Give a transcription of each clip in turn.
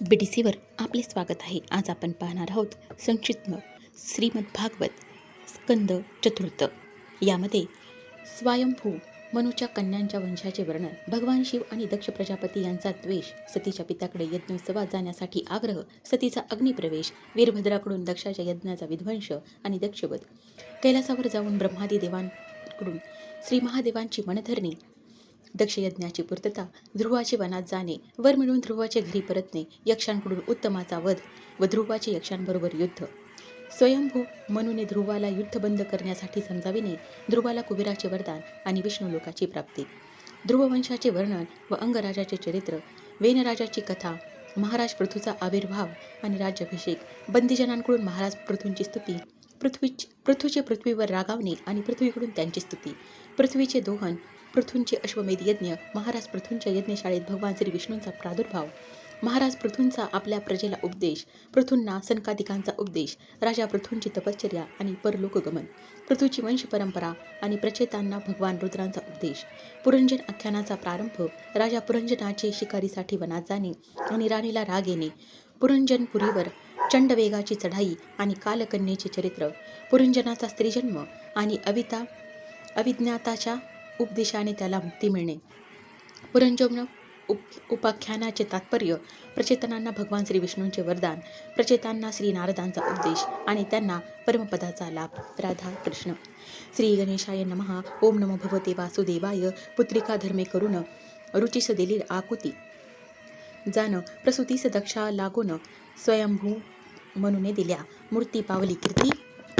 BDCवर आपले स्वागत आहे. आज आपण पाहणार आहोत संक्षिप्त श्रीमद भागवत स्कंद चतुर्थ. यामध्ये स्वयंभू मनुच्या कन्यांच्या वंशाचे वर्णन, भगवान शिव आणि दक्ष प्रजापती यांचा द्वेष, सतीच्या पित्याकडे यज्ञोत्सवात जाण्यासाठी आग्रह, सतीचा अग्निप्रवेश, वीरभद्राकडून दक्षाच्या यज्ञाचा विध्वंस आणि दक्षवध, कैलासावर जाऊन ब्रह्मादी देवांकडून श्री महादेवांची मनधरणी, दक्षयज्ञाची पूर्तता, ध्रुवाचे वनात जाणे, वर मिळून ध्रुवाचे घरी परतणे, यक्षांकडून उत्तमाचा वध व ध्रुवाचे यक्षांबरोबर युद्ध, स्वयंभू मनुने ध्रुवाला युद्ध बंद करण्यासाठी समजाविणे, ध्रुवाला कुबेराचे वरदान आणि विष्णू लोकाची प्राप्ती, ध्रुववंशाचे वर्णन व अंगराजाचे चरित्र, वेनराजाची कथा, महाराज पृथूचा आविर्भाव आणि राज्याभिषेक, बंदीजनांकडून महाराज पृथूंची स्तुती, पृथूचे पृथ्वीवर रागावणे आणि पृथ्वीकडून त्यांची स्तुती, पृथ्वीचे दोहन, पृथूंचे अश्वमेध यज्ञ, महाराज पृथूंच्या यज्ञशाळेत भगवान श्री विष्णूंचा प्रादुर्भाव, महाराज पृथूंचा आपल्या प्रजेला उपदेश, पृथूंना सनकादिकांचा उपदेश, राजा पृथूंची तपश्चर्या आणि परलोकगमन, पृथूची वंश परंपरा आणि प्रचेतांना भगवान रुद्रांचा उपदेश, पुरंजन आख्यानाचा प्रारंभ, राजा पुरंजनाचे शिकारीसाठी वनात जाणे आणि राणीला राग येणे, पुरंजनपुरीवर चंडवेगाची चढाई आणि कालकन्येचे चरित्र, पुरंजनाचा स्त्रीजन्म आणि अविज्ञाताच्या उपदेशाने त्याला मुक्ती मिळणे, पुरंजन उपाख्यानाचे तात्पर्य, प्रचेतनांना भगवान श्री विष्णूंचे वरदान, प्रचेतांना श्री नारदांचा उपदेश आणि त्यांना परमपदाचा लाभ. राधा कृष्ण. श्री गणेशाय नमः. ओम नमो भगवते वासुदेवाय. पुत्रिका धर्मे करून रुचीस दिली आकुती, जान प्रसूतीस दक्षा लागून स्वयंभू मनुने दिल्या, मूर्ती पावली कीर्ती,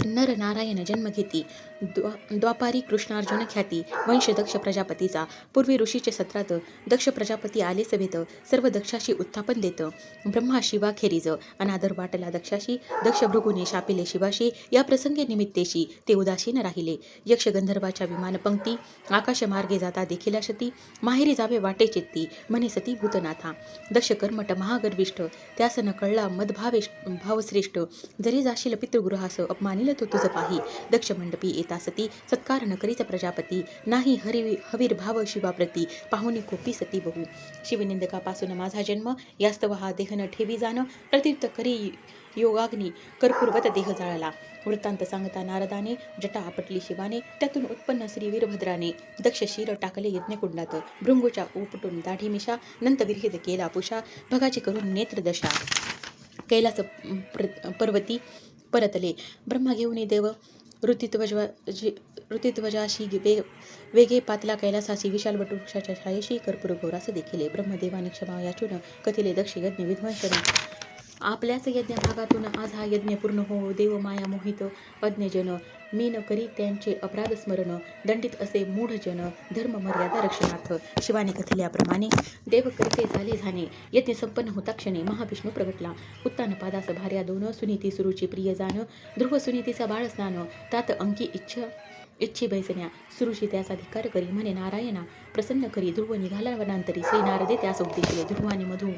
नर नारायण जन्म घेती, द्वापारी कृष्णार्जुन ख्याती, वंश दक्ष प्रजापतीचा, पूर्वी ऋषीचे सत्रात दक्ष प्रजापती आले सभेत, सर्व दक्षाशी उत्थापन देत, ब्रह्मा शिवाखेरीज अनादर वाटला दक्षाशी, दक्ष भृगुने शापिले शिवाशी, या प्रसंगे निमित्तेशी ते उदासीन राहिले, यक्ष गंधर्वाच्या विमान पंक्ती, आकाश मार्गे जाता देखील शती, माहेरी जावे वाटे चित्ती, म्हणे सती भूतनाथा, दक्ष कर्मट महागर्विष्ठ, त्यास न कळला भावश्रेष्ठ, जरी जाशील पितृगृहास अपमानिल तो तुझ पाही, दक्ष मंडपी येता सती, सत्कार न करीत प्रजापती, नाही हवीर भाव शिवाप्रती, पाहुणी कोपी सती बहु, शिवनिंदकापासून माझा जन्म, यास्तव हा देह न ठेवी जाण, प्रतीर्थ करी योगाग्नी, कर्पूरवत देह जाळला, वृत्तांत सांगता नारदाने, जटा आपटली शिवाने, त्यातून उत्पन्न श्री वीरभद्राने, दक्ष शिर टाकले यज्ञकुंडात, भृंगूच्या उपटून दाढी मिशा, नंत विरहित केला पुषा, भगाची करून नेत्रदशा, कैलास पर्वती परतले, ब्रह्मा घेऊन देव ऋतिध्वजाशी वेगे पातला कैलासासी, विशाल वटवृक्षाच्या छायेशी कर्पूर घोरास देखिले, ब्रह्मदेवाने क्षमा याचून कथिले दक्ष यज्ञ विध्वंसने, आपल्याच यज्ञ भागातून आज हा यज्ञ पूर्ण हो, देव माया मोहित अज्ञजन, मी न करी त्यांचे अपराध स्मरण, दंडित असे मूढ जन, धर्म मर्यादा रक्षणार्थ, शिवाने कथिल्याप्रमाणे देव करते झाले झाणे, यज्ञ संपन्न होता क्षणी, महाविष्णू प्रगटला, उत्तान पादास भार्या दोन, सुनीती सुरुची प्रिय जाण, ध्रुव सुनीतीचा बाळ स्नान, तात अंकी इच्छी बैसण्या, सुरुची त्याचा धिक्कार करी, म्हणे नारायणा प्रसन्न करी, ध्रुव निघाला वनांतरी, श्री नारदे त्यास उपदेशिले, ध्रुवाने मधु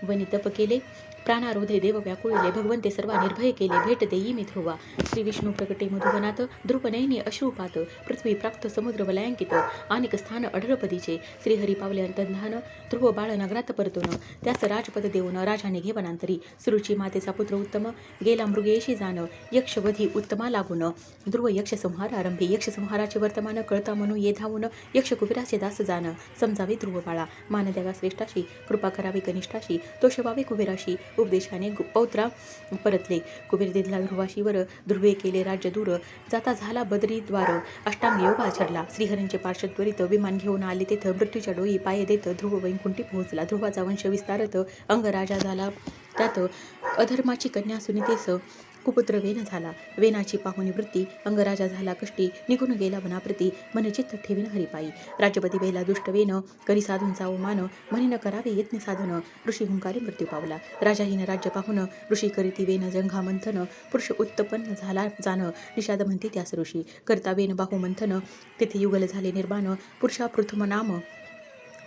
वनी तप केले, प्राणारोधे देव व्याकुळले, भगवंते सर्वा निर्भय केले, भेट देई मी ध्रुवा, श्री विष्णू प्रगटे मधुवनात, ध्रुवनयनी अश्रुपात, पृथ्वी प्राप्त समुद्र वलयांकित, अनेक स्थान अढळपदीचे, श्रीहरी पावले अंतर्धान, ध्रुव बाळ नगरात परतून, त्यास राजपद देऊन राजाने घे वनांतरी, सुरुची मातेचा पुत्र उत्तम, गेला मृगयेशी जाण, यक्षवधी उत्तमा लागून, ध्रुव यक्ष संहार आरंभी, यक्ष संहाराचे वर्तमान कळता म्हणू ये धावून, यक्ष कुबेराचे दास जाण, समजावे ध्रुव बाळा, मान द्यावा श्रेष्ठाशी, कृपा करावी कनिष्ठाशी, तो शवावे कुबेराशी, उपदेशाने पौत्रा परतले, कुबेर दिधला ध्रुवाशीवर, ध्रुवे केले राज्य दूर, जाता झाला बदरीद्वार, अष्टांग योग आचरला, श्रीहरींचे पार्श्व त्वरित, विमान घेऊन आले तेथ, मृत्यूच्या डोई पाय देत, ध्रुव वैकुंठी पोहोचला, ध्रुवाचा वंश विस्तारत, अंग राजा झाला त्यात, अधर्माची कन्या सुनीतेस कुपुत्र वेन झाला, वेनाची पाहुणी वृत्ती, अंगराजा झाला कष्टी, निघून गेला वनाप्रती, मन चित्त ठेवीन हरिपायी, राज्यपती वेला दुष्ट वेन, करी साधूंचा अवमान, म्हणे न करावे यज्ञ साधन, ऋषी हुंकारी मृत्यू पावला, राजाहीन राज्य पाहून, ऋषी करीती वेन जंघा मंथन, पुरुष उत्पन्न झाला जाण, निषाद म्हणते त्यास ऋषी, करता वेन बाहू मंथन, तिथे युगल झाले निर्माण, पुरुषा पृथ्वी नाम,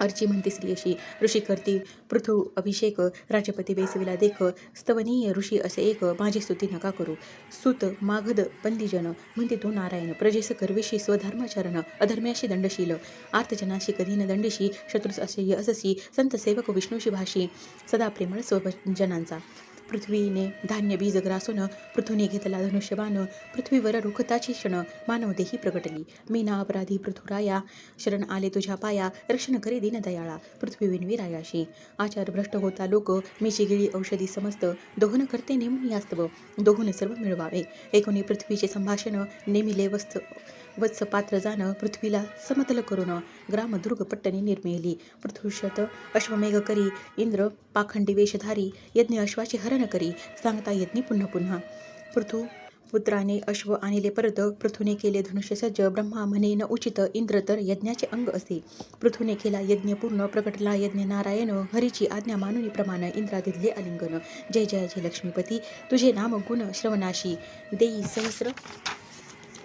अर्ची म्हणते स्त्री अशी, ऋषी करती पृथु अभिषेक, राजपती बेसविला देख, स्तवनीय ऋषी असे एक, माझी स्तुती नका करू. सुत मागध बंदीजन, म्हणते तू नारायण, प्रजेस करविशी स्वधर्माचरण, अधर्म्याशी दंडशील, आर्तजनाशी कधी न दंडिशी, शत्रुस असे यशसी, संत सेवक विष्णूशी भाषी, सदा प्रेमळ स्वजनांचा. पृथ्वीने धान्य बीज ग्रासून, पृथूने घेतला धनुष्यबाण, पृथ्वीवर रुखताची क्षण, मानवदेही प्रगटली. मी ना अपराधी पृथुराया, शरण आले तुझ्या पाया, रक्षण करे दीनदयाळा, पृथ्वी विनवी रायाशी. आचार भ्रष्ट होता लोक, मीची गिळी औषधी समस्त, दोहन करते नेमून यास्तव, दोहून सर्व मिळवावे. एकोणी पृथ्वीचे संभाषण, नेमिले वत्स पात्र जाण, पृथ्वीला समतल करून, ग्राम दुर्ग पट्टणे निर्मिली. पृथुशत अश्वमेघ करी, इंद्र पाखंडी वेशधारी, यज्ञ अश्वाचे हरण करी, सांगता यज्ञी पुन्हा पुन्हा. पृथु पुत्राने अश्व आणले परत, पृथूने केले धनुष्य सज्ज, ब्रह्मा म्हणे न उचित, इंद्र तर यज्ञाचे अंग असे. पृथूने केला यज्ञ पूर्ण, प्रकटला यज्ञ नारायण, हरीची आज्ञा मानुनी प्रमाण, इंद्रा दिले आलिंगन. जय जय जय लक्ष्मीपती, तुझे नाम गुण श्रवणाशी, देई सहस्र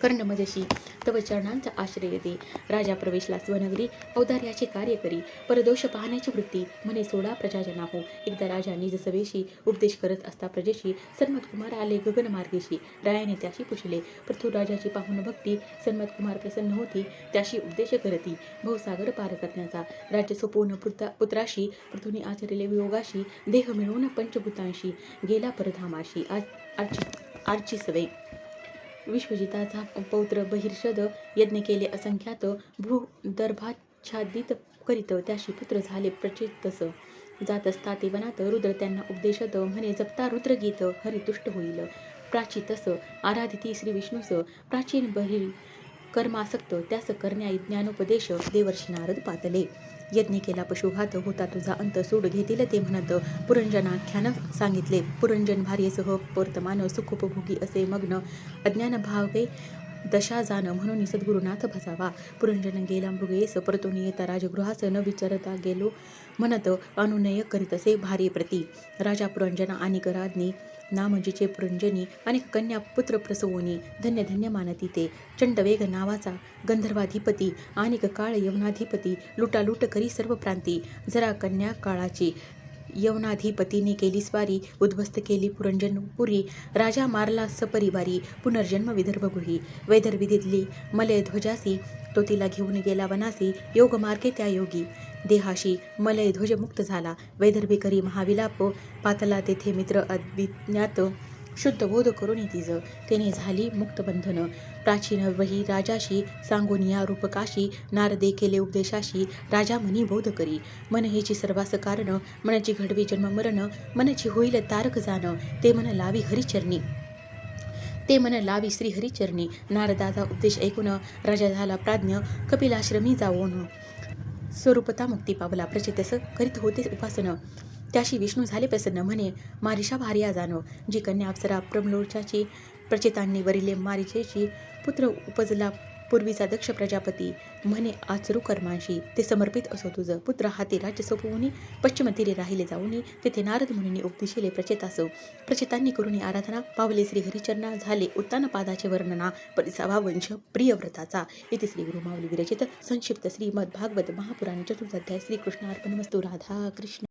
कर्णमजशी, तव चरणांचा आश्रय दे. राजा प्रवेशला स्वनगरी, औदार्याचे कार्य करी, परदोष पाहण्याची वृत्ती, म्हणे सोडा प्रजाजना हो. एकदा राजा निज सवेशी, उपदेश करत असता प्रजेशी, सन्मतकुमार आले गगन मार्गेशी, रायाने त्याशी पुछले, पृथ्वीराजाची पाहून भक्ती, सन्मतकुमार प्रसन्न होती, त्याशी उपदेश करती, भवसागर पार करण्याचा. राज्य सोपवून पुत्राशी, पृथूने आचरिले वियोगाशी, देह मिळवून पंचभूतांशी, गेला परधामाशी. आजची सवय विश्वजिताचा पौत्र बहिर्षद, यज्ञ केले असंख्यात, भूदर्भाच्छादित करीत, त्याशी पुत्र झाले प्रचेतस. जात असता ते वनात, रुद्र त्यांना उपदेशत, म्हणे जपता रुद्रगीत, हरी तुष्ट होईल. प्राचीतस आराधिती श्री विष्णूस, प्राचीन बहिर कर्मासक्त, त्यास करण्या ज्ञानोपदेश, देवर्षी नारद पातले. यज्ञ केला पशुघात, होता तुझा अंत, सूड घेतील ते म्हणत, पुरंजनाख्यान सांगितले. पुरंजन भार्येसह वर्तमान, सुखोपभोगी असे मग्न, अज्ञान भावे दशा जाण, म्हणून सद्गुरुनाथ भसावा. पुरंजन गेला मृगयेस, परतून येता राजगृहास, न विचारता गेलो म्हणत, अनुनय करीतसे भार्येप्रती. राजा पुरंजन आणि राज्ञी, नाम जिचे पुरंजनी, अनेक कन्या पुत्र प्रसवोनी, धन्य धन्य मानती ते. चंडवेग नावाचा गंधर्वाधिपती, अनेक काळ यवनाधिपती, लुटालूट करी सर्व प्रांती. जरा कन्या काळाची यवनाधिपतीने केली स्वारी, उद्ध्वस्त केली पुरंजनपुरी, राजा मारला सपरिवारी, पुनर्जन्म विदर्भगृही. वैदर्भिदिली मलयध्वजासी, तो तिला घेऊन गेला वनासी, योगमार्गे त्या योगी, देहाशी मलयध्वज मुक्त झाला. वैदर्भी करी महाविलाप, पातला तेथे मित्र अज्ञात, शुद्ध बोध करून तिज, तेने झाली मुक्त बंधन. प्राचीन वही राजाशी, सांगून या रूपकाशी, नारदे केले उपदेशाशी, राजा मनी बोध करी. मन हेची सर्वास कारण, मनची घडवी जन्म मरण, मनची होईल तारक जाण, ते मन लावी हरिचरणी, ते मन लावी श्री हरिचरणी. नारदाचा उपदेश ऐकून, राजा झाला प्राज्ञ, कपिलाश्रमी जाऊन, स्वरूपता मुक्ती पावला. प्रचेतस करीत होते उपासन, त्याशी विष्णू झाले प्रसन्न, म्हणे मारिषा भार्या जाण, जी कन्या अप्सरा प्रम्लोचाची, प्रचेतांनी वरिले मारिचेची, पुत्र उपजला पूर्वीचा दक्ष प्रजापती, म्हणे आचरू कर्मांशी, ते समर्पित असो तुझ. पुत्र हाती राज्य सोपवूनी, पश्चिम तीरे राहिले जाऊनी, तेथे नारद मुनींनी उपदेशिले प्रचेतास. प्रचेतांनी करुणी आराधना, पावले श्री हरिचरणा, झाले उत्तानपादाचे वर्णना, परिसावा वंश प्रियव्रताचा. इति श्री गुरुमाऊली विरचित संक्षिप्त श्रीमद् भागवत महापुराण चतुर्थ अध्याय. श्रीकृष्णार्पणमस्तु. राधा कृष्ण.